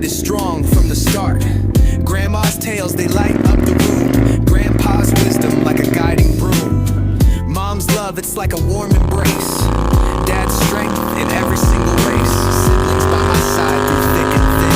bond that is strong from the start. Grandma's tales, they light up the room. Grandpa's wisdom like a guiding broom. Mom's love, it's like a warm embrace. Dad's strength in every single race. Siblings by my side through thick and thin.